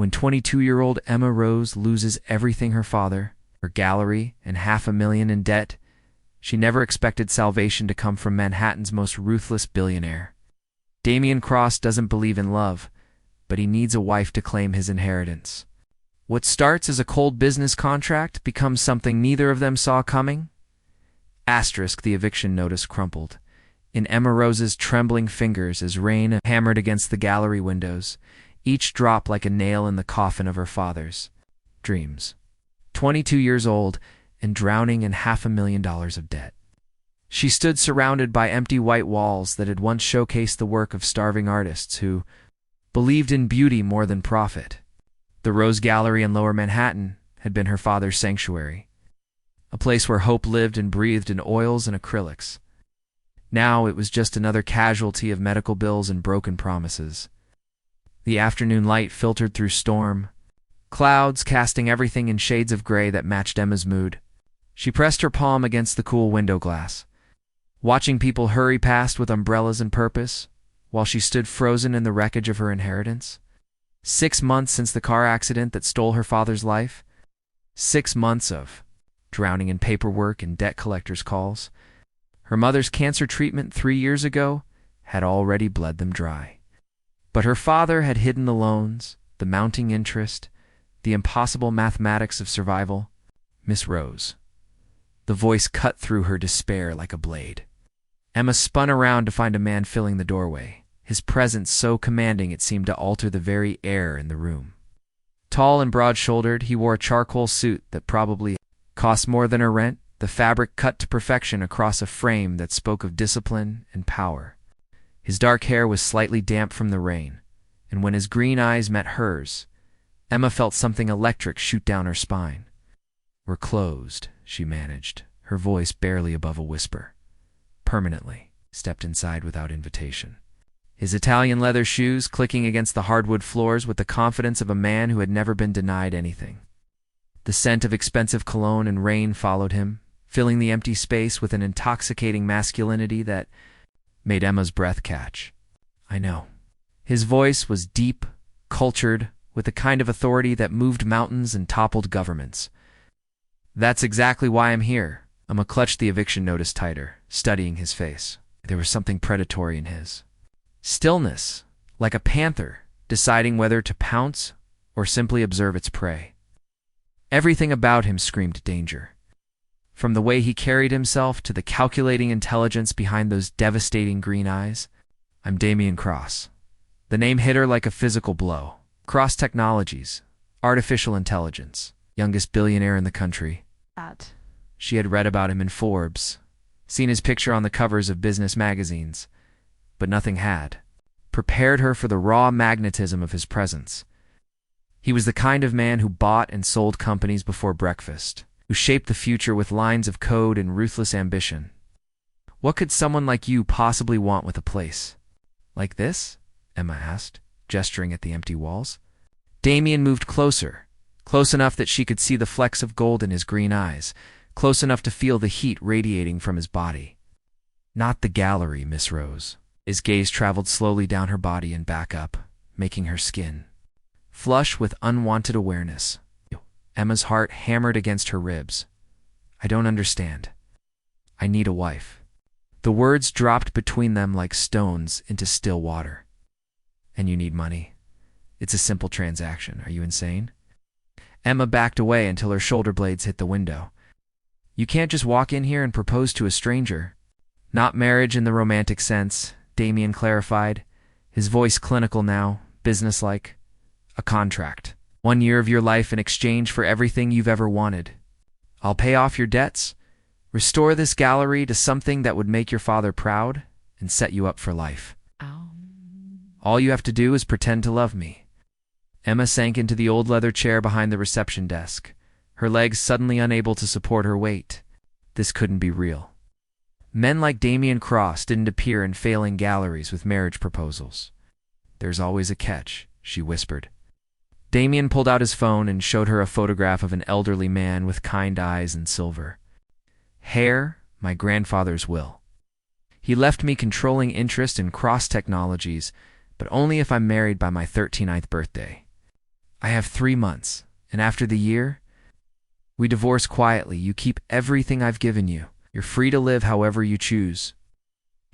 When 22-year-old Emma Rose loses everything her father, her gallery, and $500,000 in debt, she never expected salvation to come from Manhattan's most ruthless billionaire. Damian Cross doesn't believe in love, but he needs a wife to claim his inheritance. What starts as a cold business contract becomes something neither of them saw coming. Asterisk, the eviction notice crumpled in Emma Rose's trembling fingers as rain hammered against the gallery windows, each drop like a nail in the coffin of her father's dreams. 22 years old and drowning in $500,000 of debt. She stood surrounded by empty white walls that had once showcased the work of starving artists who believed in beauty more than profit. The Rose Gallery in Lower Manhattan had been her father's sanctuary, a place where hope lived and breathed in oils and acrylics. Now it was just another casualty of medical bills and broken promises. The afternoon light filtered through storm clouds, casting everything in shades of gray that matched Emma's mood. She pressed her palm against the cool window glass, watching people hurry past with umbrellas and purpose, while she stood frozen in the wreckage of her inheritance. 6 months since the car accident that stole her father's life. 6 months of drowning in paperwork and debt collectors' calls. Her mother's cancer treatment 3 years ago had already bled them dry. But her father had hidden the loans, the mounting interest, the impossible mathematics of survival. Miss Rose. The voice cut through her despair like a blade. Emma spun around to find a man filling the doorway, his presence so commanding it seemed to alter the very air in the room. Tall and broad-shouldered, he wore a charcoal suit that probably cost more than her rent, the fabric cut to perfection across a frame that spoke of discipline and power. His dark hair was slightly damp from the rain, and when his green eyes met hers, Emma felt something electric shoot down her spine. "We're closed," she managed, her voice barely above a whisper. Permanently, stepped inside without invitation. His Italian leather shoes clicking against the hardwood floors with the confidence of a man who had never been denied anything. The scent of expensive cologne and rain followed him, filling the empty space with an intoxicating masculinity that made Emma's breath catch. "I know." His voice was deep, cultured, with a kind of authority that moved mountains and toppled governments. "That's exactly why I'm here." Emma clutched the eviction notice tighter, studying his face. There was something predatory in his stillness, like a panther deciding whether to pounce or simply observe its prey. Everything about him screamed danger. From the way he carried himself to the calculating intelligence behind those devastating green eyes. "I'm Damian Cross." The name hit her like a physical blow. Cross Technologies, artificial intelligence, youngest billionaire in the country. She had read about him in Forbes, seen his picture on the covers of business magazines, but nothing had prepared her for the raw magnetism of his presence. He was the kind of man who bought and sold companies before breakfast, who shaped the future with lines of code and ruthless ambition. "What could someone like you possibly want with a place like this?" Emma asked, gesturing at the empty walls. Damian moved closer, close enough that she could see the flecks of gold in his green eyes, close enough to feel the heat radiating from his body. "Not the gallery, Miss Rose." His gaze traveled slowly down her body and back up, making her skin flush with unwanted awareness. Emma's heart hammered against her ribs. "I don't understand. I need a wife." The words dropped between them like stones into still water. "And you need money. It's a simple transaction. Are you insane?" Emma backed away until her shoulder blades hit the window. "You can't just walk in here and propose to a stranger." "Not marriage in the romantic sense," Damian clarified, his voice clinical now, businesslike. "A contract. 1 year of your life in exchange for everything you've ever wanted. I'll pay off your debts, restore this gallery to something that would make your father proud, and set you up for life. All you have to do is pretend to love me." Emma sank into the old leather chair behind the reception desk, her legs suddenly unable to support her weight. This couldn't be real. Men like Damian Cross didn't appear in failing galleries with marriage proposals. "There's always a catch," she whispered. Damian pulled out his phone and showed her a photograph of an elderly man with kind eyes and silver hair, my grandfather's will. "He left me controlling interest in Cross Technologies, but only if I'm married by my 39th birthday. I have 3 months, and after the year, we divorce quietly. You keep everything I've given you. You're free to live however you choose."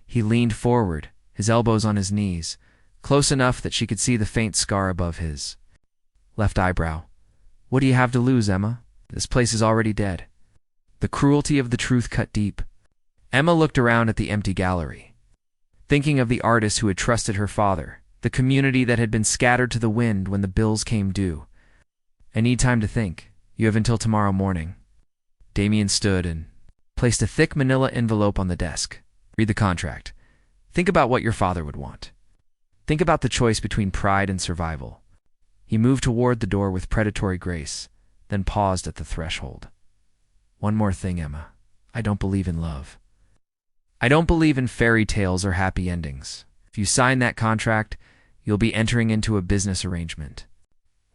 He leaned forward, his elbows on his knees, close enough that she could see the faint scar above his left eyebrow. "What do you have to lose, Emma? This place is already dead." The cruelty of the truth cut deep. Emma looked around at the empty gallery, thinking of the artist who had trusted her father, the community that had been scattered to the wind when the bills came due. "I need time to think. You have until tomorrow morning." Damian stood and placed a thick manila envelope on the desk. "Read the contract. Think about what your father would want. Think about the choice between pride and survival." He moved toward the door with predatory grace, then paused at the threshold. "One more thing, Emma. I don't believe in love. I don't believe in fairy tales or happy endings. If you sign that contract, you'll be entering into a business arrangement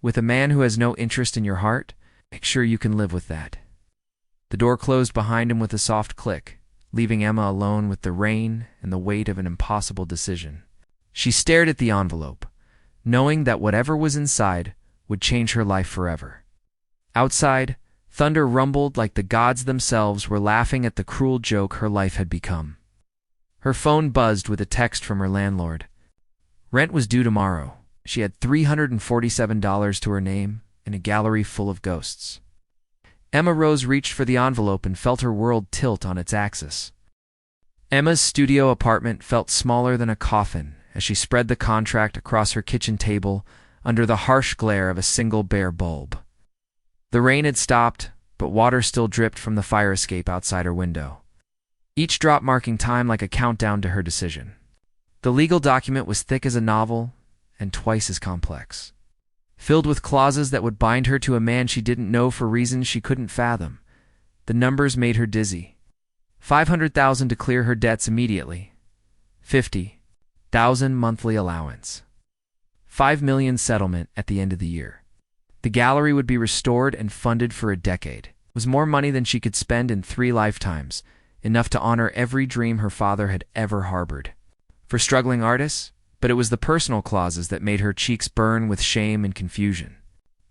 with a man who has no interest in your heart. Make sure you can live with that." The door closed behind him with a soft click, leaving Emma alone with the rain and the weight of an impossible decision. She stared at the envelope, knowing that whatever was inside would change her life forever. Outside, thunder rumbled like the gods themselves were laughing at the cruel joke her life had become. Her phone buzzed with a text from her landlord. Rent was due tomorrow. She had $347 to her name in a gallery full of ghosts. Emma Rose reached for the envelope and felt her world tilt on its axis. Emma's studio apartment felt smaller than a coffin as she spread the contract across her kitchen table under the harsh glare of a single bare bulb. The rain had stopped, but water still dripped from the fire escape outside her window, each drop marking time like a countdown to her decision. The legal document was thick as a novel and twice as complex, filled with clauses that would bind her to a man she didn't know for reasons she couldn't fathom. The numbers made her dizzy. $500,000 to clear her debts immediately. $50,000 monthly allowance. $5 million settlement at the end of the year. The gallery would be restored and funded for a decade. It was more money than she could spend in 3 lifetimes, enough to honor every dream her father had ever harbored. For struggling artists, but it was the personal clauses that made her cheeks burn with shame and confusion.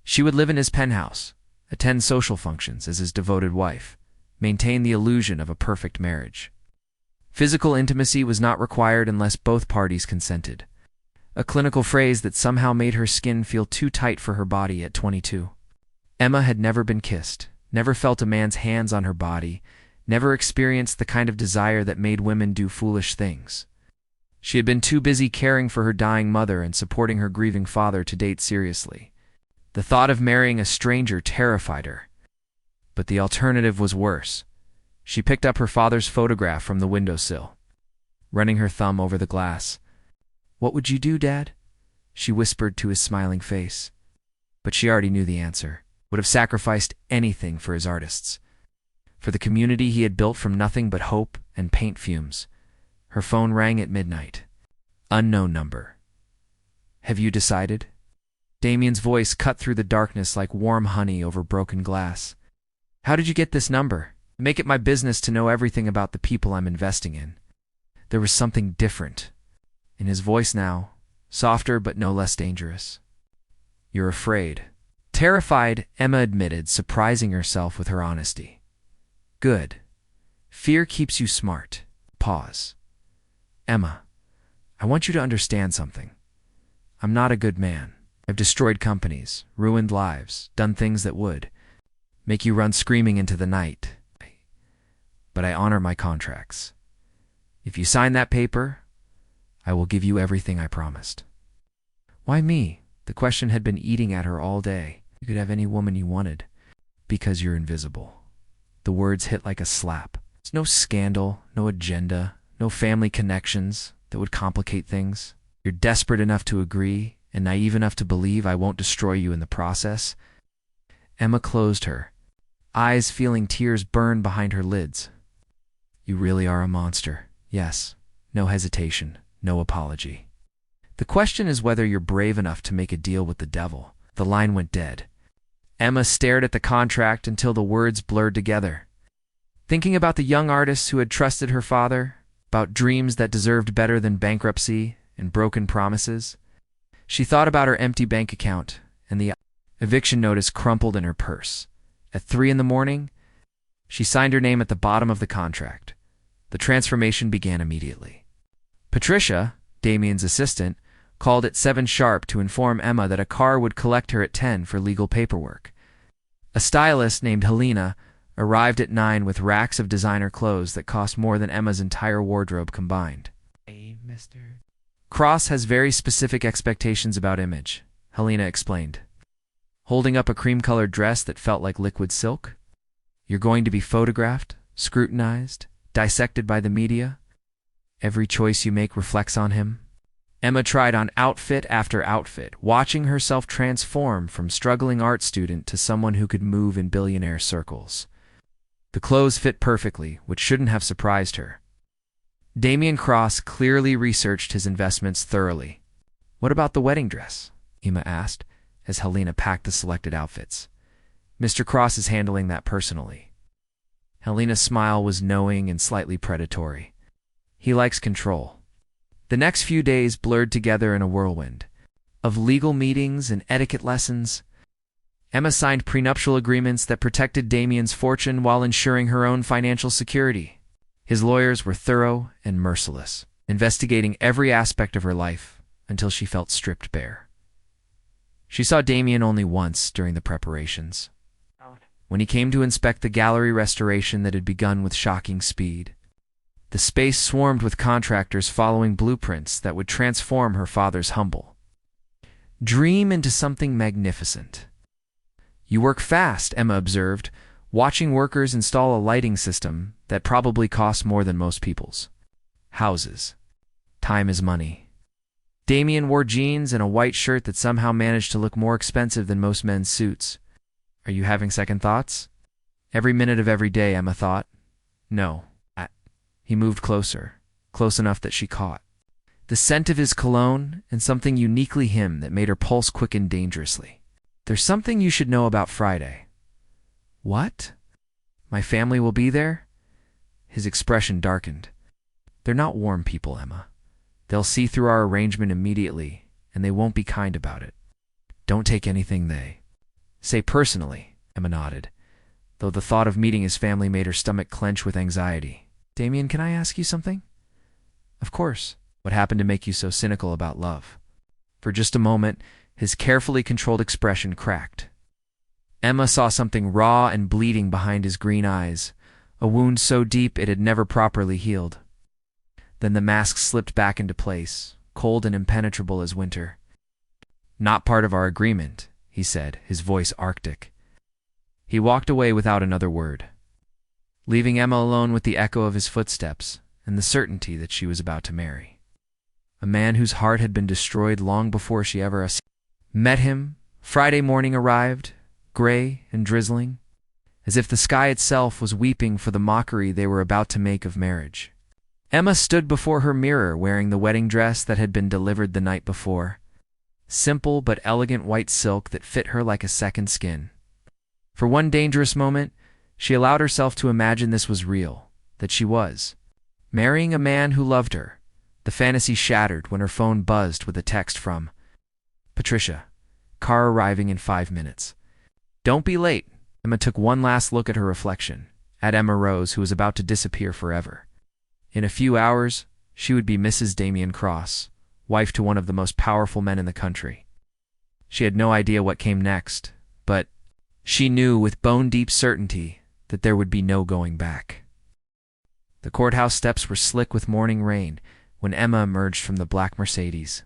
She would live in his penthouse, attend social functions as his devoted wife, maintain the illusion of a perfect marriage. Physical intimacy was not required unless both parties consented, a clinical phrase that somehow made her skin feel too tight for her body at 22. Emma had never been kissed, never felt a man's hands on her body, never experienced the kind of desire that made women do foolish things. She had been too busy caring for her dying mother and supporting her grieving father to date seriously. The thought of marrying a stranger terrified her. But the alternative was worse. She picked up her father's photograph from the windowsill, running her thumb over the glass. "What would you do, Dad?" she whispered to his smiling face. But she already knew the answer. Would have sacrificed anything for his artists, for the community he had built from nothing but hope and paint fumes. Her phone rang at midnight. Unknown number. "Have you decided?" Damian's voice cut through the darkness like warm honey over broken glass. "How did you get this number? Make it my business to know everything about the people I'm investing in." There was something different in his voice now, softer but no less dangerous. "You're afraid." Terrified, Emma admitted, surprising herself with her honesty. "Good. Fear keeps you smart." Pause. "Emma, I want you to understand something. I'm not a good man. I've destroyed companies, ruined lives, done things that would make you run screaming into the night. But I honor my contracts. If you sign that paper, I will give you everything I promised." Why me? The question had been eating at her all day. You could have any woman you wanted. Because you're invisible. The words hit like a slap. There's no scandal, no agenda, no family connections that would complicate things. You're desperate enough to agree and naive enough to believe I won't destroy you in the process. Emma closed her, eyes feeling tears burn behind her lids. "You really are a monster. Yes. No hesitation. No apology. The question is whether you're brave enough to make a deal with the devil." The line went dead. Emma stared at the contract until the words blurred together. Thinking about the young artists who had trusted her father, about dreams that deserved better than bankruptcy and broken promises, she thought about her empty bank account and the Eviction notice crumpled in her purse. At 3 in the morning, she signed her name at the bottom of the contract. The transformation began immediately. Patricia, Damian's assistant, called at 7 sharp to inform Emma that a car would collect her at 10 for legal paperwork. A stylist named Helena arrived at 9 with racks of designer clothes that cost more than Emma's entire wardrobe combined. Hey, mister. Cross has very specific expectations about image, Helena explained, holding up a cream-colored dress that felt like liquid silk. You're going to be photographed, scrutinized, dissected by the media. Every choice you make reflects on him. Emma tried on outfit after outfit, watching herself transform from struggling art student to someone who could move in billionaire circles. The clothes fit perfectly, which shouldn't have surprised her. Damian Cross clearly researched his investments thoroughly. What about the wedding dress? Emma asked, as Helena packed the selected outfits. Mr. Cross is handling that personally. Helena's smile was knowing and slightly predatory. He likes control. The next few days blurred together in a whirlwind of legal meetings and etiquette lessons. Emma signed prenuptial agreements that protected Damian's fortune while ensuring her own financial security. His lawyers were thorough and merciless, investigating every aspect of her life until she felt stripped bare. She saw Damian only once during the preparations. When he came to inspect the gallery restoration that had begun with shocking speed. The space swarmed with contractors following blueprints that would transform her father's humble dream into something magnificent. You work fast, Emma observed, watching workers install a lighting system that probably costs more than most people's houses. Time is money. Damian wore jeans and a white shirt that somehow managed to look more expensive than most men's suits. Are you having second thoughts? Every minute of every day, Emma thought. No. He moved closer, close enough that she caught the scent of his cologne and something uniquely him that made her pulse quicken dangerously. There's something you should know about Friday. What? My family will be there? His expression darkened. They're not warm people, Emma. They'll see through our arrangement immediately, and they won't be kind about it. Don't take anything they say personally, Emma nodded, though the thought of meeting his family made her stomach clench with anxiety. Damian, can I ask you something? Of course. What happened to make you so cynical about love? For just a moment, his carefully controlled expression cracked. Emma saw something raw and bleeding behind his green eyes, a wound so deep it had never properly healed. Then the mask slipped back into place, cold and impenetrable as winter. Not part of our agreement, he said, his voice arctic. He walked away without another word, leaving Emma alone with the echo of his footsteps and the certainty that she was about to marry a man whose heart had been destroyed long before she ever met him. Friday morning arrived, gray and drizzling, as if the sky itself was weeping for the mockery they were about to make of marriage. Emma stood before her mirror wearing the wedding dress that had been delivered the night before, simple but elegant white silk that fit her like a second skin. For one dangerous moment, she allowed herself to imagine this was real, that she was marrying a man who loved her. The fantasy shattered when her phone buzzed with a text from Patricia, car arriving in 5 minutes. Don't be late. Emma took one last look at her reflection, at Emma Rose, who was about to disappear forever. In a few hours, she would be Mrs. Damian Cross, wife to one of the most powerful men in the country. She had no idea what came next, but she knew with bone-deep certainty that there would be no going back. The courthouse steps were slick with morning rain when Emma emerged from the black Mercedes,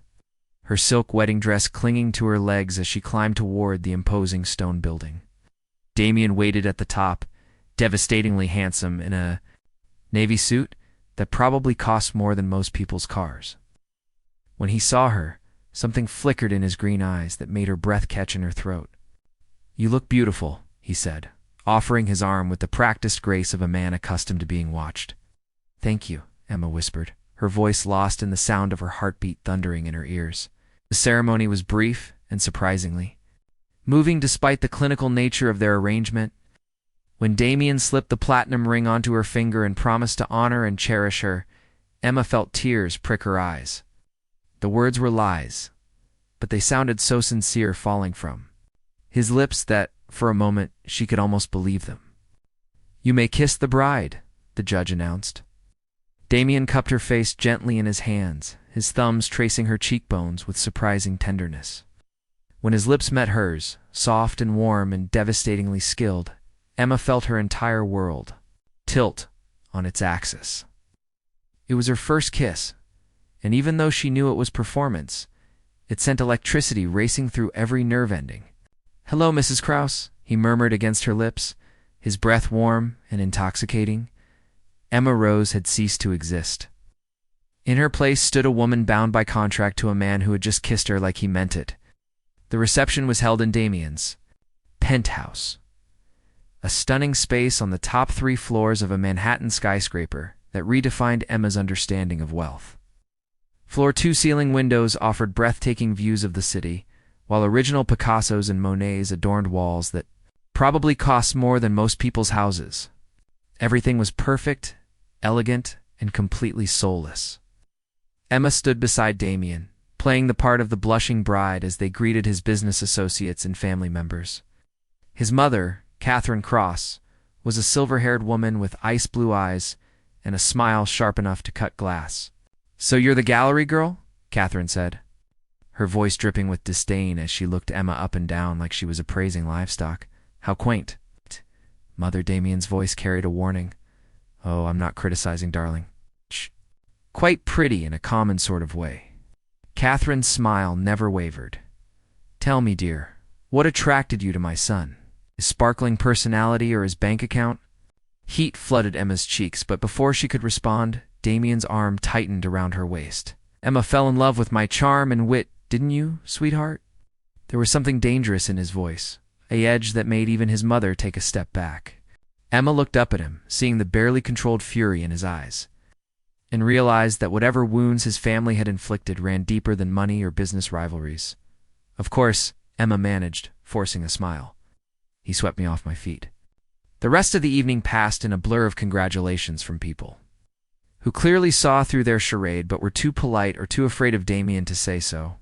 her silk wedding dress clinging to her legs as she climbed toward the imposing stone building. Damian waited at the top, devastatingly handsome in a navy suit that probably cost more than most people's cars. When he saw her, something flickered in his green eyes that made her breath catch in her throat. You look beautiful, he said, offering his arm with the practiced grace of a man accustomed to being watched. Thank you, Emma whispered, her voice lost in the sound of her heartbeat thundering in her ears. The ceremony was brief and surprisingly moving despite the clinical nature of their arrangement. When Damian slipped the platinum ring onto her finger and promised to honor and cherish her, Emma felt tears prick her eyes. The words were lies, but they sounded so sincere falling from his lips that, for a moment, she could almost believe them. "You may kiss the bride," the judge announced. Damian cupped her face gently in his hands, his thumbs tracing her cheekbones with surprising tenderness. When his lips met hers, soft and warm and devastatingly skilled, Emma felt her entire world tilt on its axis. It was her first kiss, and even though she knew it was performance, it sent electricity racing through every nerve ending. "Hello, Mrs. Cross," he murmured against her lips, his breath warm and intoxicating. Emma Rose had ceased to exist. In her place stood a woman bound by contract to a man who had just kissed her like he meant it. The reception was held in Damian's penthouse, a stunning space on the top 3 floors of a Manhattan skyscraper that redefined Emma's understanding of wealth. Floor 2 ceiling windows offered breathtaking views of the city, while original Picassos and Monets adorned walls that probably cost more than most people's houses. Everything was perfect, elegant, and completely soulless. Emma stood beside Damian, playing the part of the blushing bride as they greeted his business associates and family members. His mother, Catherine Cross, was a silver-haired woman with ice-blue eyes and a smile sharp enough to cut glass. "So you're the gallery girl?" Catherine said, her voice dripping with disdain as she looked Emma up and down like she was appraising livestock. "How quaint." Mother Damian's voice carried a warning. "Oh, I'm not criticizing, darling. Shh. Quite pretty in a common sort of way." Catherine's smile never wavered. "Tell me, dear, what attracted you to my son? His sparkling personality or his bank account?" Heat flooded Emma's cheeks, but before she could respond, Damian's arm tightened around her waist. "Emma fell in love with my charm and wit, didn't you, sweetheart?" There was something dangerous in his voice, an edge that made even his mother take a step back. Emma looked up at him, seeing the barely controlled fury in his eyes, and realized that whatever wounds his family had inflicted ran deeper than money or business rivalries. "Of course," Emma managed, forcing a smile. "He swept me off my feet." The rest of the evening passed in a blur of congratulations from people who clearly saw through their charade but were too polite or too afraid of Damian to say so.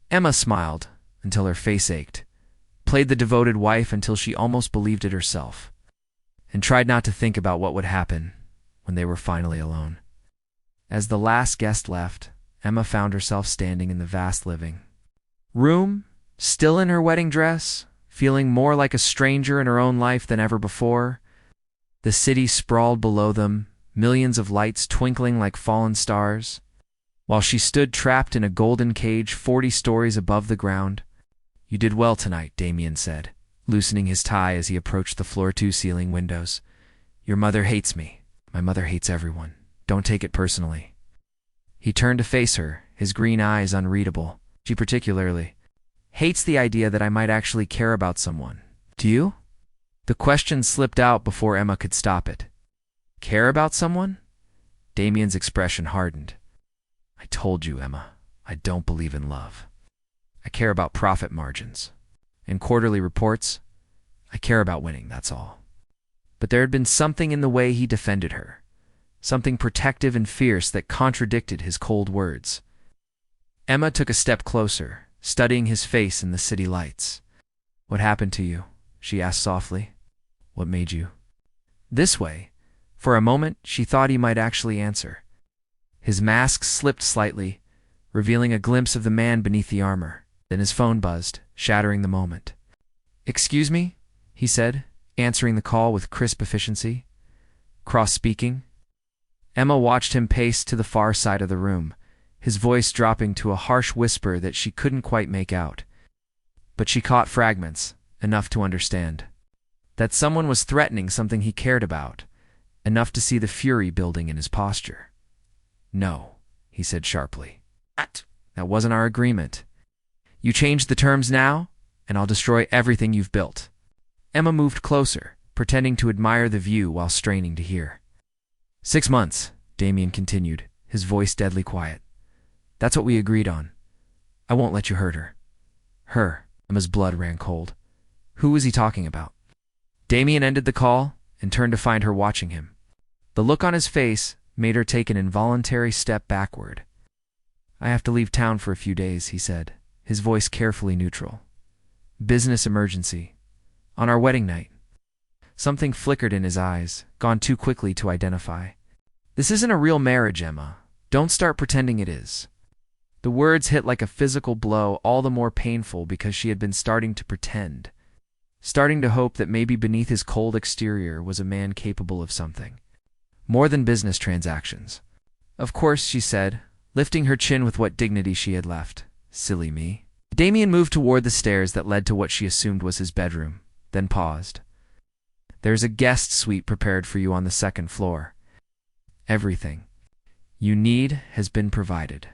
Emma smiled until her face ached, played the devoted wife until she almost believed it herself, and tried not to think about what would happen when they were finally alone. As the last guest left, Emma found herself standing in the vast living room, still in her wedding dress, feeling more like a stranger in her own life than ever before. The city sprawled below them, millions of lights twinkling like fallen stars, while she stood trapped in a golden cage 40 stories above the ground. "You did well tonight," Damian said, loosening his tie as he approached the floor 2 ceiling windows. "Your mother hates me. My mother hates everyone. Don't take it personally." He turned to face her, his green eyes unreadable. "She particularly hates the idea that I might actually care about someone. Do you?" The question slipped out before Emma could stop it. "Care about someone?" Damian's expression hardened. "I told you, Emma, I don't believe in love. I care about profit margins. And quarterly reports, I care about winning, that's all." But there had been something in the way he defended her, something protective and fierce that contradicted his cold words. Emma took a step closer, studying his face in the city lights. "What happened to you?" she asked softly. "What made you?" This way, for a moment, she thought he might actually answer. His mask slipped slightly, revealing a glimpse of the man beneath the armor. Then his phone buzzed, shattering the moment. "Excuse me?" he said, answering the call with crisp efficiency. "Cross speaking." Emma watched him pace to the far side of the room, his voice dropping to a harsh whisper that she couldn't quite make out. But she caught fragments, enough to understand. That someone was threatening something he cared about, enough to see the fury building in his posture. "No," he said sharply. "That wasn't our agreement. You change the terms now, and I'll destroy everything you've built." Emma moved closer, pretending to admire the view while straining to hear. 6 months, Damian continued, his voice deadly quiet. "That's what we agreed on. I won't let you hurt her." Her. Emma's blood ran cold. Who was he talking about? Damian ended the call and turned to find her watching him. The look on his face made her take an involuntary step backward. "I have to leave town for a few days," he said, his voice carefully neutral. Business emergency. On our wedding night. Something flickered in his eyes, gone too quickly to identify. This isn't a real marriage, Emma. Don't start pretending it is. The words hit like a physical blow, all the more painful because she had been starting to pretend. Starting to hope that maybe beneath his cold exterior was a man capable of something. More than business transactions. Of course, she said, lifting her chin with what dignity she had left. Silly me. Damian moved toward the stairs that led to what she assumed was his bedroom, then paused. There's a guest suite prepared for you on the second floor. Everything you need has been provided.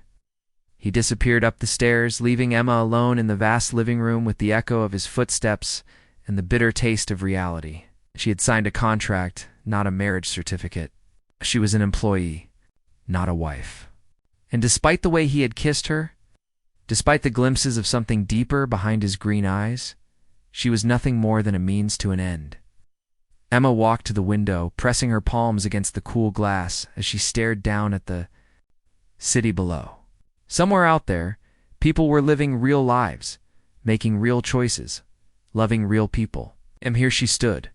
He disappeared up the stairs, leaving Emma alone in the vast living room with the echo of his footsteps and the bitter taste of reality. She had signed a contract, not a marriage certificate. She was an employee, not a wife. And despite the way he had kissed her, despite the glimpses of something deeper behind his green eyes, she was nothing more than a means to an end. Emma walked to the window, pressing her palms against the cool glass as she stared down at the city below. Somewhere out there, people were living real lives, making real choices, loving real people. And here she stood,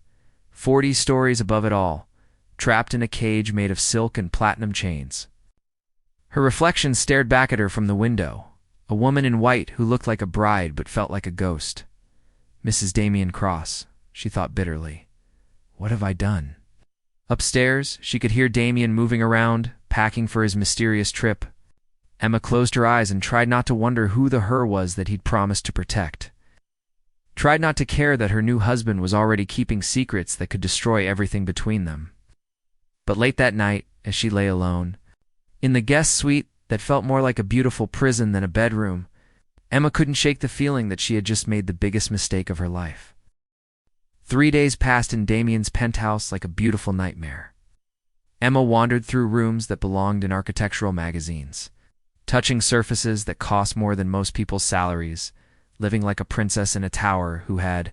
40 stories above it all, trapped in a cage made of silk and platinum chains. Her reflection stared back at her from the window, a woman in white who looked like a bride but felt like a ghost. Mrs. Damian Cross, she thought bitterly. What have I done? Upstairs, she could hear Damian moving around, packing for his mysterious trip. Emma closed her eyes and tried not to wonder who the her was that he'd promised to protect. Tried not to care that her new husband was already keeping secrets that could destroy everything between them. But late that night, as she lay alone, in the guest suite that felt more like a beautiful prison than a bedroom, Emma couldn't shake the feeling that she had just made the biggest mistake of her life. 3 days passed in Damian's penthouse like a beautiful nightmare. Emma wandered through rooms that belonged in architectural magazines, touching surfaces that cost more than most people's salaries, living like a princess in a tower who had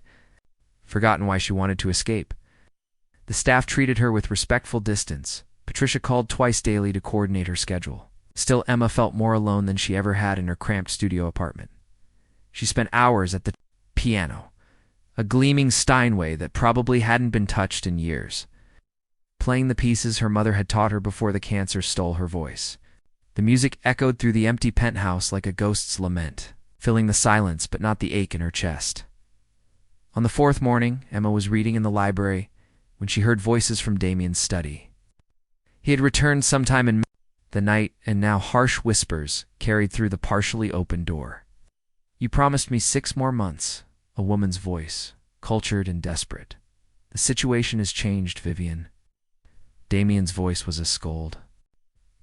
forgotten why she wanted to escape. The staff treated her with respectful distance. Patricia called twice daily to coordinate her schedule. Still, Emma felt more alone than she ever had in her cramped studio apartment. She spent hours at the piano, a gleaming Steinway that probably hadn't been touched in years, playing the pieces her mother had taught her before the cancer stole her voice. The music echoed through the empty penthouse like a ghost's lament, filling the silence but not the ache in her chest. On the fourth morning, Emma was reading in the library when she heard voices from Damian's study. He had returned sometime in the night, and now harsh whispers carried through the partially open door. You promised me 6 more months, a woman's voice, cultured and desperate. The situation has changed, Vivian. Damian's voice was a scold.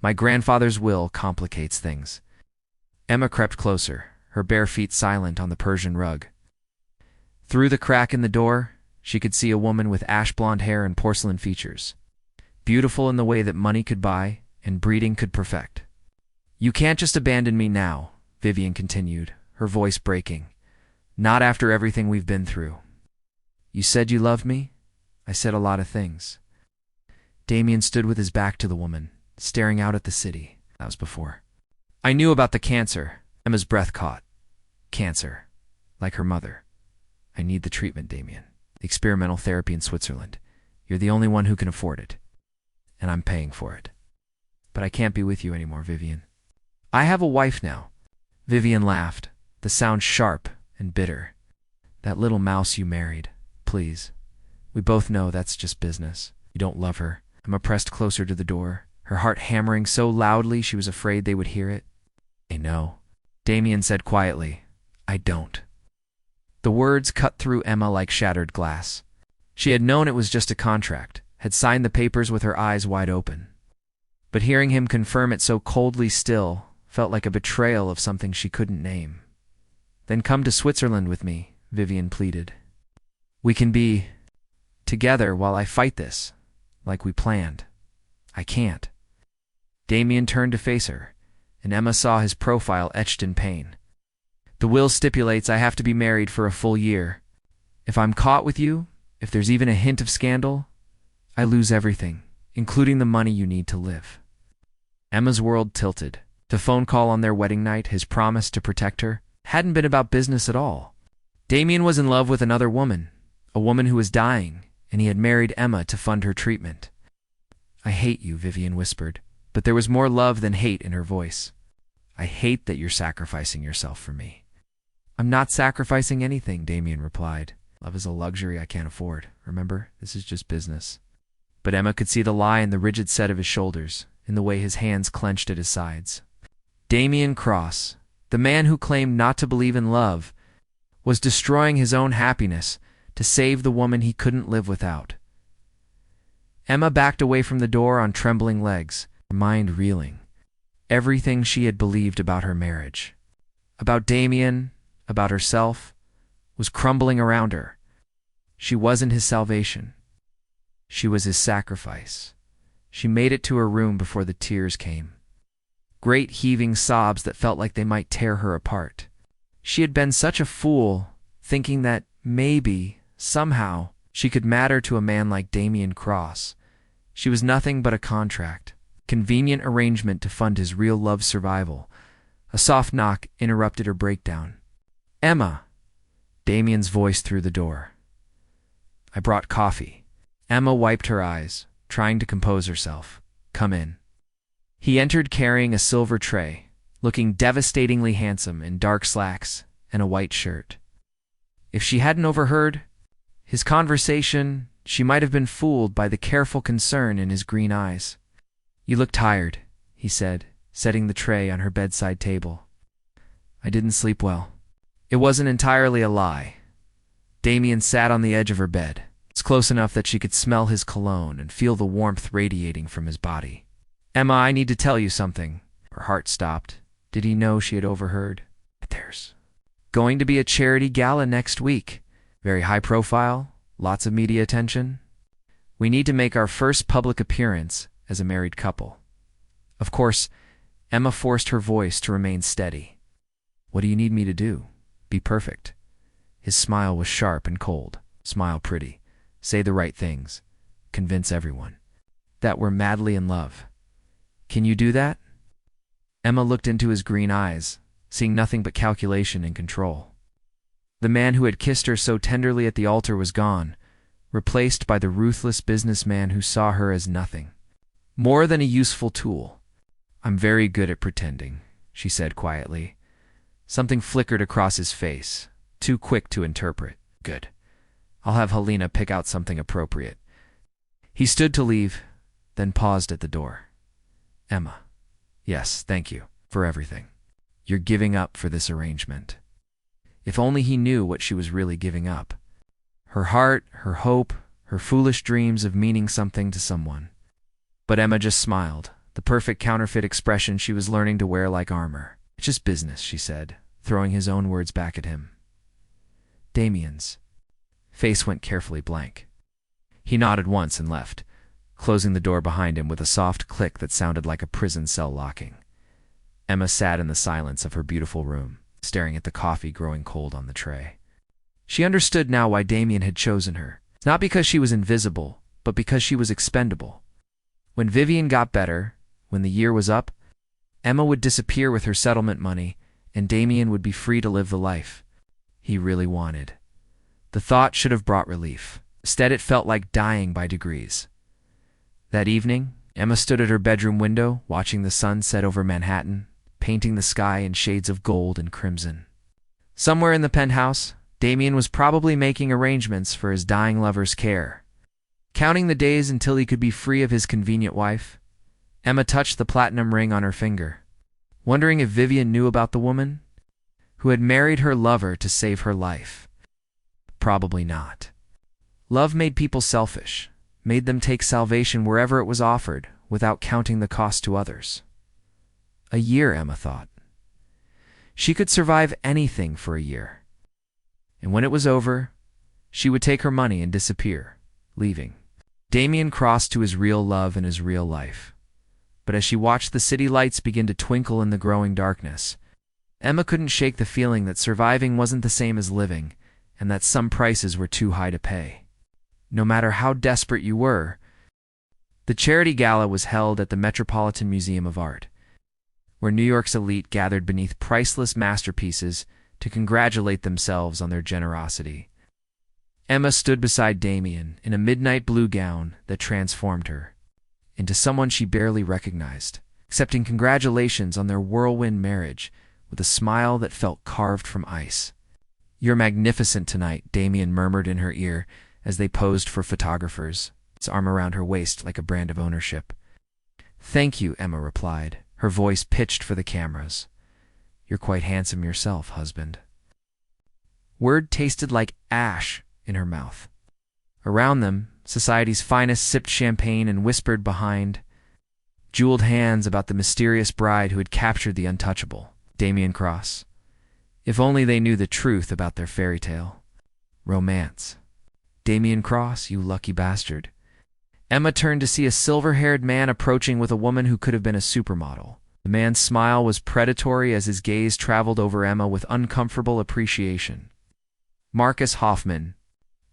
My grandfather's will complicates things. Emma crept closer, her bare feet silent on the Persian rug. Through the crack in the door, she could see a woman with ash-blonde hair and porcelain features, beautiful in the way that money could buy and breeding could perfect. You can't just abandon me now, Vivian continued, her voice breaking. Not after everything we've been through. You said you loved me? I said a lot of things. Damian stood with his back to the woman, staring out at the city. That was before. I knew about the cancer. Emma's breath caught. Cancer. Like her mother. I need the treatment, Damian. The experimental therapy in Switzerland. You're the only one who can afford it. And I'm paying for it. But I can't be with you anymore, Vivian. I have a wife now. Vivian laughed, the sound sharp and bitter. That little mouse you married. Please. We both know that's just business. You don't love her. Emma pressed closer to the door, her heart hammering so loudly she was afraid they would hear it. I know. Damian said quietly. I don't. The words cut through Emma like shattered glass. She had known it was just a contract, had signed the papers with her eyes wide open. But hearing him confirm it so coldly still felt like a betrayal of something she couldn't name. Then come to Switzerland with me, Vivian pleaded. We can be together while I fight this, like we planned. I can't. Damian turned to face her, and Emma saw his profile etched in pain. The will stipulates I have to be married for a full year. If I'm caught with you, if there's even a hint of scandal, I lose everything, including the money you need to live. Emma's world tilted. The phone call on their wedding night, his promise to protect her, hadn't been about business at all. Damian was in love with another woman, a woman who was dying, and he had married Emma to fund her treatment. "I hate you," Vivian whispered, but there was more love than hate in her voice. "I hate that you're sacrificing yourself for me." "I'm not sacrificing anything," Damian replied. "Love is a luxury I can't afford. Remember, this is just business." But Emma could see the lie in the rigid set of his shoulders, in the way his hands clenched at his sides. Damian Cross, the man who claimed not to believe in love, was destroying his own happiness to save the woman he couldn't live without. Emma backed away from the door on trembling legs, her mind reeling. Everything she had believed about her marriage, about Damian, about herself, was crumbling around her. She wasn't his salvation. She was his sacrifice. She made it to her room before the tears came. Great heaving sobs that felt like they might tear her apart. She had been such a fool, thinking that maybe, somehow, she could matter to a man like Damian Cross. She was nothing but a contract, convenient arrangement to fund his real love survival. A soft knock interrupted her breakdown. "Emma!" Damian's voice through the door. "I brought coffee." Emma wiped her eyes, trying to compose herself. "Come in." He entered carrying a silver tray, looking devastatingly handsome in dark slacks and a white shirt. If she hadn't overheard his conversation, she might have been fooled by the careful concern in his green eyes. "You look tired," he said, setting the tray on her bedside table. "I didn't sleep well." It wasn't entirely a lie. Damian sat on the edge of her bed. It's close enough that she could smell his cologne and feel the warmth radiating from his body. "Emma, I need to tell you something." Her heart stopped. Did he know she had overheard? "There's going to be a charity gala next week. Very high profile, lots of media attention. We need to make our first public appearance as a married couple." Of course, Emma forced her voice to remain steady. "What do you need me to do? Be perfect." His smile was sharp and cold. "Smile pretty. Say the right things. Convince everyone that we're madly in love. Can you do that?" Emma looked into his green eyes, seeing nothing but calculation and control. The man who had kissed her so tenderly at the altar was gone, replaced by the ruthless businessman who saw her as nothing, more than a useful tool. "I'm very good at pretending," she said quietly. Something flickered across his face, too quick to interpret. "Good. I'll have Helena pick out something appropriate." He stood to leave, then paused at the door. "Emma, yes, thank you for everything. You're giving up for this arrangement." If only he knew what she was really giving up. Her heart, her hope, her foolish dreams of meaning something to someone. But Emma just smiled, the perfect counterfeit expression she was learning to wear like armor. "It's just business," she said, throwing his own words back at him. Damian's face went carefully blank. He nodded once and left, closing the door behind him with a soft click that sounded like a prison cell locking. Emma sat in the silence of her beautiful room, staring at the coffee growing cold on the tray. She understood now why Damian had chosen her. Not because she was invisible, but because she was expendable. When Vivian got better, when the year was up, Emma would disappear with her settlement money, and Damian would be free to live the life he really wanted. The thought should have brought relief. Instead, it felt like dying by degrees. That evening, Emma stood at her bedroom window, watching the sun set over Manhattan, painting the sky in shades of gold and crimson. Somewhere in the penthouse, Damian was probably making arrangements for his dying lover's care. Counting the days until he could be free of his convenient wife, Emma touched the platinum ring on her finger, wondering if Vivian knew about the woman who had married her lover to save her life. Probably not. Love made people selfish, made them take salvation wherever it was offered, without counting the cost to others. A year, Emma thought. She could survive anything for a year. And when it was over, she would take her money and disappear, leaving Damian Cross to his real love and his real life. But as she watched the city lights begin to twinkle in the growing darkness, Emma couldn't shake the feeling that surviving wasn't the same as living, and that some prices were too high to pay. No matter how desperate you were. The charity gala was held at the Metropolitan Museum of Art, where New York's elite gathered beneath priceless masterpieces to congratulate themselves on their generosity. Emma stood beside Damian in a midnight blue gown that transformed her into someone she barely recognized, accepting congratulations on their whirlwind marriage with a smile that felt carved from ice. "You're magnificent tonight," Damian murmured in her ear as they posed for photographers, his arm around her waist like a brand of ownership. "Thank you," Emma replied, her voice pitched for the cameras. "You're quite handsome yourself, husband." Word tasted like ash in her mouth. Around them, society's finest sipped champagne and whispered behind jeweled hands about the mysterious bride who had captured the untouchable, Damian Cross. If only they knew the truth about their fairy tale. Romance. "Damian Cross, you lucky bastard." Emma turned to see a silver-haired man approaching with a woman who could have been a supermodel. The man's smile was predatory as his gaze traveled over Emma with uncomfortable appreciation. "Marcus Hoffman,"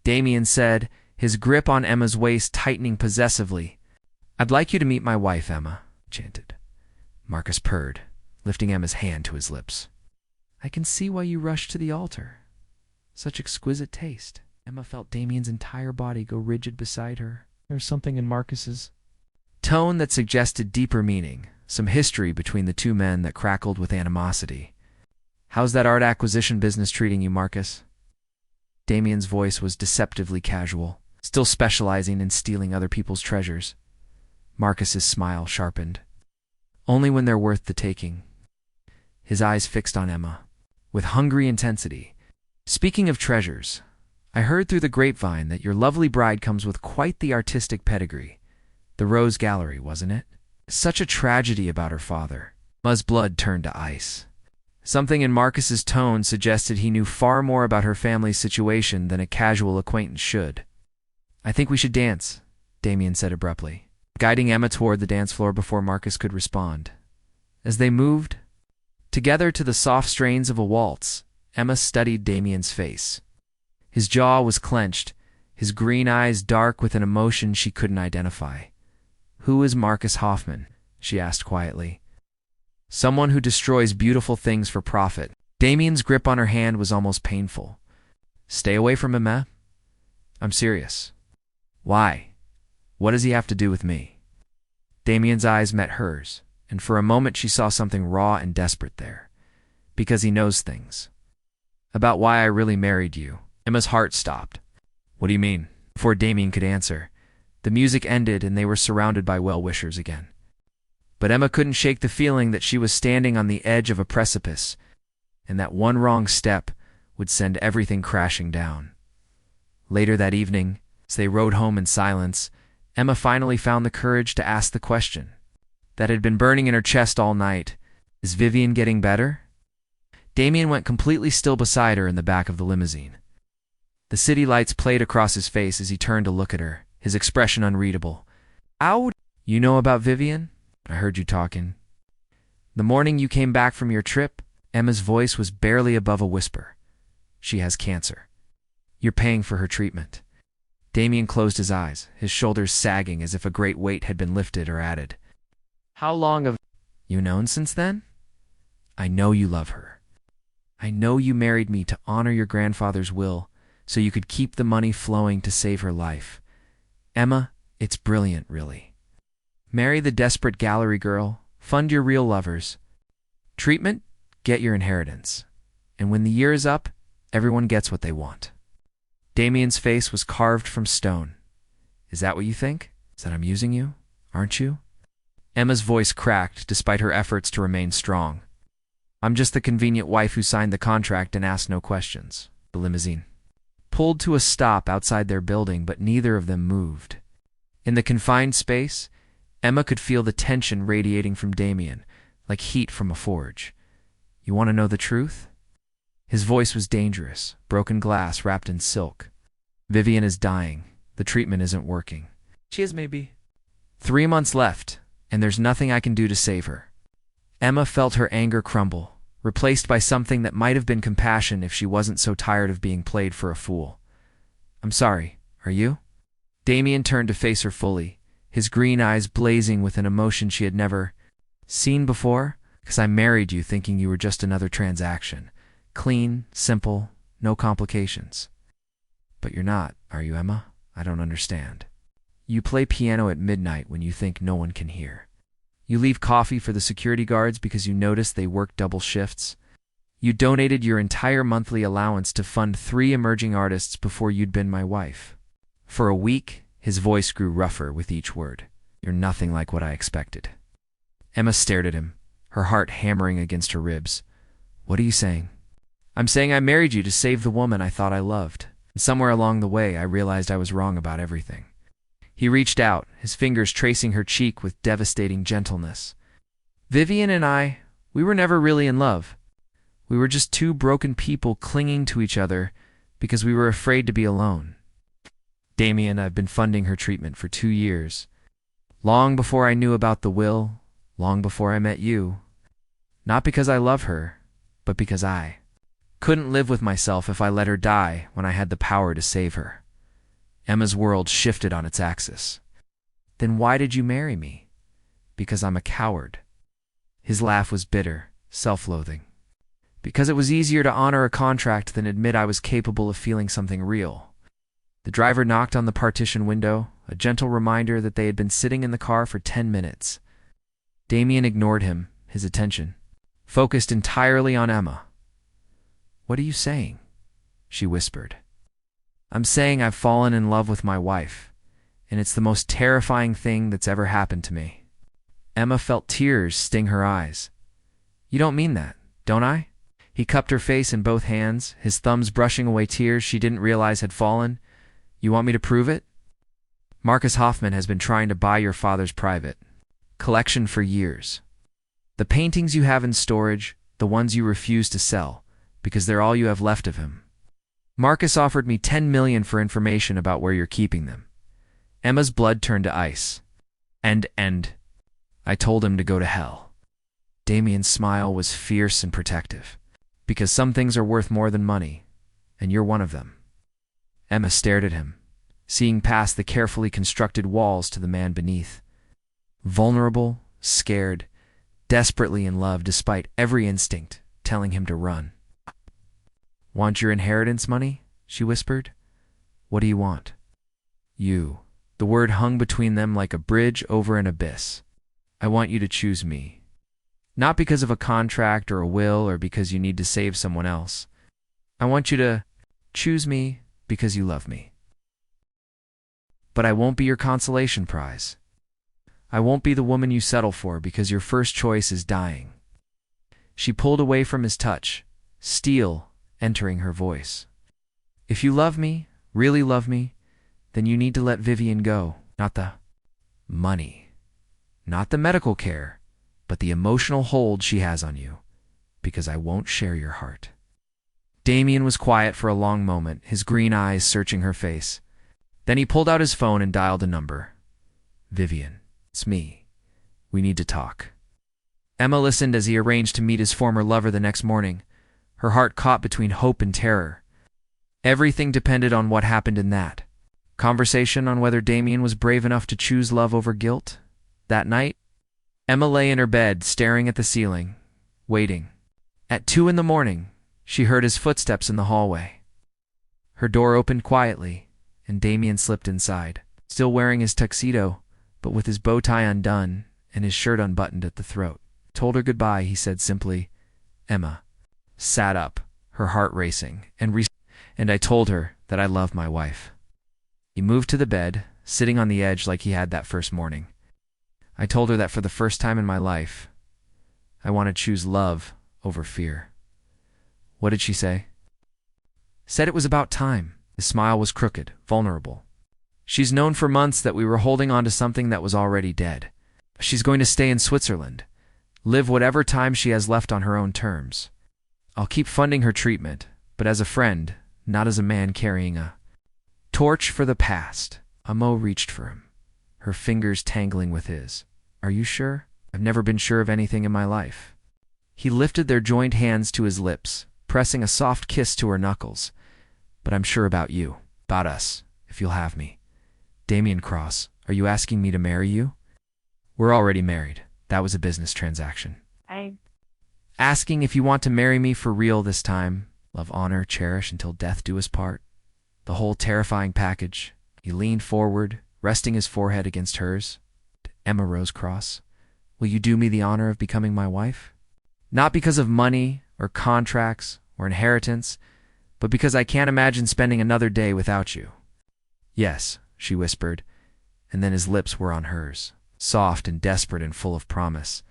Damian said, his grip on Emma's waist tightening possessively. "I'd like you to meet my wife, Emma," chanted. Marcus purred, lifting Emma's hand to his lips. "I can see why you rushed to the altar. Such exquisite taste." Emma felt Damian's entire body go rigid beside her. There was something in Marcus's tone that suggested deeper meaning, some history between the two men that crackled with animosity. "How's that art acquisition business treating you, Marcus?" Damian's voice was deceptively casual, still specializing in stealing other people's treasures. Marcus's smile sharpened. "Only when they're worth the taking." His eyes fixed on Emma, with hungry intensity. "Speaking of treasures, I heard through the grapevine that your lovely bride comes with quite the artistic pedigree. The Rose Gallery, wasn't it? Such a tragedy about her father." Emma's blood turned to ice. Something in Marcus's tone suggested he knew far more about her family's situation than a casual acquaintance should. "I think we should dance," Damian said abruptly, guiding Emma toward the dance floor before Marcus could respond. As they moved together to the soft strains of a waltz, Emma studied Damian's face. His jaw was clenched, his green eyes dark with an emotion she couldn't identify. "Who is Marcus Hoffman?" she asked quietly. "Someone who destroys beautiful things for profit." Damian's grip on her hand was almost painful. "Stay away from him, eh?" "I'm serious." "Why? What does he have to do with me?" Damian's eyes met hers, and for a moment she saw something raw and desperate there. "Because he knows things. About why I really married you." Emma's heart stopped. "What do you mean?" Before Damian could answer, the music ended and they were surrounded by well-wishers again. But Emma couldn't shake the feeling that she was standing on the edge of a precipice, and that one wrong step would send everything crashing down. Later that evening, as they rode home in silence, Emma finally found the courage to ask the question that had been burning in her chest all night. "Is Vivian getting better?" Damian went completely still beside her in the back of the limousine. The city lights played across his face as he turned to look at her, his expression unreadable. "Ow! You know about Vivian? I heard you talking." "The morning you came back from your trip," Emma's voice was barely above a whisper. "She has cancer. You're paying for her treatment." Damian closed his eyes, his shoulders sagging as if a great weight had been lifted or added. "How long have you known since then?" "I know you love her. I know you married me to honor your grandfather's will, so you could keep the money flowing to save her life. Emma, it's brilliant, really. Marry the desperate gallery girl, fund your real lovers. Treatment, get your inheritance. And when the year is up, everyone gets what they want." Damian's face was carved from stone. "Is that what you think? Is that I'm using you? Aren't you?" Emma's voice cracked despite her efforts to remain strong. "I'm just the convenient wife who signed the contract and asked no questions." The limousine pulled to a stop outside their building, but neither of them moved. In the confined space, Emma could feel the tension radiating from Damian, like heat from a forge. "You want to know the truth?" His voice was dangerous, broken glass wrapped in silk. "Vivian is dying. The treatment isn't working." "She is maybe 3 months left, and there's nothing I can do to save her." Emma felt her anger crumble, replaced by something that might have been compassion if she wasn't so tired of being played for a fool. "I'm sorry, are you?" Damian turned to face her fully, his green eyes blazing with an emotion she had never seen before. "'Cause I married you thinking you were just another transaction. Clean, simple, no complications. But you're not, are you, Emma? I don't understand. You play piano at midnight when you think no one can hear. You leave coffee for the security guards because you notice they work double shifts. You donated your entire monthly allowance to fund 3 emerging artists before you'd been my wife. For a week, his voice grew rougher with each word. You're nothing like what I expected. Emma stared at him, her heart hammering against her ribs. What are you saying? I'm saying I married you to save the woman I thought I loved. And somewhere along the way, I realized I was wrong about everything. He reached out, his fingers tracing her cheek with devastating gentleness. Vivian and I, we were never really in love. We were just 2 broken people clinging to each other because we were afraid to be alone. Damian, I've been funding her treatment for 2 years. Long before I knew about the will, long before I met you. Not because I love her, but because I couldn't live with myself if I let her die when I had the power to save her. Emma's world shifted on its axis. Then why did you marry me? Because I'm a coward. His laugh was bitter, self-loathing. Because it was easier to honor a contract than admit I was capable of feeling something real. The driver knocked on the partition window, a gentle reminder that they had been sitting in the car for 10 minutes. Damian ignored him, his attention focused entirely on Emma. What are you saying? She whispered. I'm saying I've fallen in love with my wife, and it's the most terrifying thing that's ever happened to me. Emma felt tears sting her eyes. You don't mean that, don't I? He cupped her face in both hands, his thumbs brushing away tears she didn't realize had fallen. You want me to prove it? Marcus Hoffman has been trying to buy your father's private collection for years. The paintings you have in storage, the ones you refuse to sell, because they're all you have left of him. Marcus offered me $10 million for information about where you're keeping them. Emma's blood turned to ice. And I told him to go to hell. Damian's smile was fierce and protective. Because some things are worth more than money, and you're one of them. Emma stared at him, seeing past the carefully constructed walls to the man beneath. Vulnerable, scared, desperately in love despite every instinct telling him to run. Want your inheritance money? She whispered. What do you want? You. The word hung between them like a bridge over an abyss. I want you to choose me. Not because of a contract or a will or because you need to save someone else. I want you to choose me because you love me. But I won't be your consolation prize. I won't be the woman you settle for because your first choice is dying. She pulled away from his touch, steel entering her voice. If you love me, really love me, then you need to let Vivian go. Not the money, not the medical care, but the emotional hold she has on you, because I won't share your heart. Damian was quiet for a long moment, his green eyes searching her face. Then he pulled out his phone and dialed a number. Vivian, it's me. We need to talk. Emma listened as he arranged to meet his former lover the next morning, her heart caught between hope and terror. Everything depended on what happened in that conversation, on whether Damian was brave enough to choose love over guilt. That night, Emma lay in her bed, staring at the ceiling, waiting. At 2 a.m, she heard his footsteps in the hallway. Her door opened quietly, and Damian slipped inside, still wearing his tuxedo, but with his bow tie undone and his shirt unbuttoned at the throat. Told her goodbye, he said simply. Emma sat up, her heart racing, and I told her that I love my wife. He moved to the bed, sitting on the edge like he had that first morning. I told her that for the first time in my life, I want to choose love over fear. What did she say? Said it was about time. His smile was crooked, vulnerable. She's known for months that we were holding on to something that was already dead. She's going to stay in Switzerland, live whatever time she has left on her own terms. I'll keep funding her treatment, but as a friend, not as a man carrying a torch for the past. Amo reached for him, her fingers tangling with his. Are you sure? I've never been sure of anything in my life. He lifted their joined hands to his lips, pressing a soft kiss to her knuckles. But I'm sure about you, about us, if you'll have me. Damian Cross, are you asking me to marry you? We're already married. That was a business transaction. asking if you want to marry me for real this time. Love, honor, cherish until death do us part. The whole terrifying package. He leaned forward, resting his forehead against hers. Emma Rose Cross, will you do me the honor of becoming my wife? Not because of money or contracts or inheritance, but because I can't imagine spending another day without you. Yes, she whispered, and then his lips were on hers, soft and desperate and full of promise.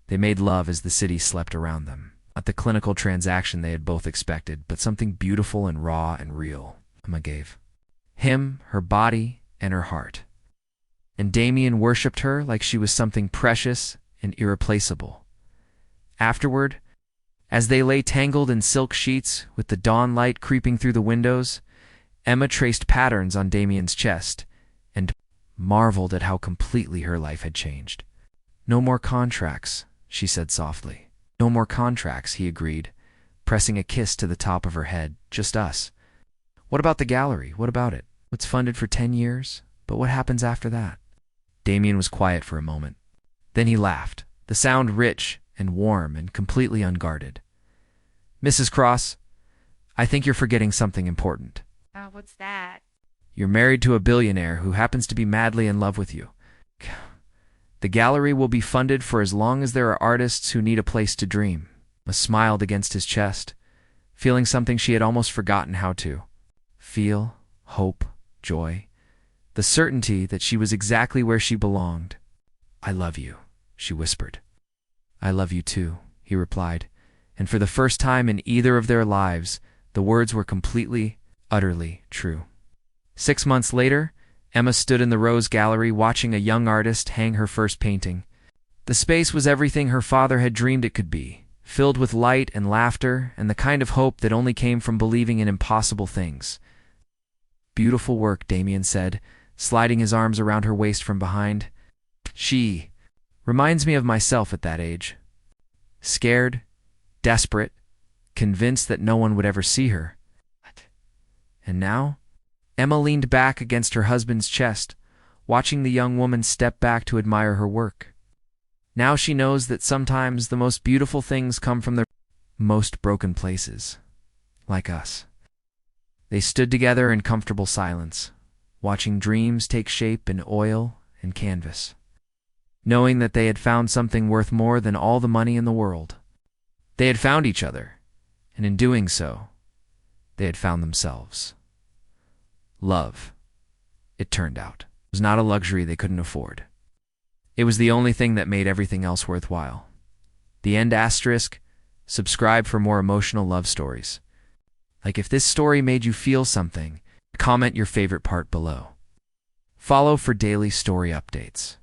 They made love as the city slept around them. Not the clinical transaction they had both expected, but something beautiful and raw and real. Emma gave him her body and her heart. And Damian worshipped her like she was something precious and irreplaceable. Afterward, as they lay tangled in silk sheets with the dawn light creeping through the windows, Emma traced patterns on Damian's chest and marveled at how completely her life had changed. No more contracts, she said softly. No more contracts, he agreed, pressing a kiss to the top of her head. Just us. What about the gallery? What about it? It's funded for 10 years, but what happens after that? Damian was quiet for a moment. Then he laughed, the sound rich and warm and completely unguarded. Mrs. Cross, I think you're forgetting something important. What's that? You're married to a billionaire who happens to be madly in love with you. The gallery will be funded for as long as there are artists who need a place to dream. Emma smiled against his chest, feeling something she had almost forgotten how to feel: hope, joy, the certainty that she was exactly where she belonged. I love you, she whispered. I love you too, he replied, and for the first time in either of their lives, the words were completely, utterly true. 6 months later, Emma stood in the Rose Gallery watching a young artist hang her first painting. The space was everything her father had dreamed it could be, filled with light and laughter and the kind of hope that only came from believing in impossible things. Beautiful work, Damian said, sliding his arms around her waist from behind. She reminds me of myself at that age. Scared, desperate, convinced that no one would ever see her. And now? Emma leaned back against her husband's chest, watching the young woman step back to admire her work. Now she knows that sometimes the most beautiful things come from the most broken places, like us. They stood together in comfortable silence, watching dreams take shape in oil and canvas, knowing that they had found something worth more than all the money in the world. They had found each other, and in doing so, they had found themselves. Love, it turned out, was not a luxury they couldn't afford. It was the only thing that made everything else worthwhile. The end asterisk, subscribe for more emotional love stories. Like if this story made you feel something, comment your favorite part below. Follow for daily story updates.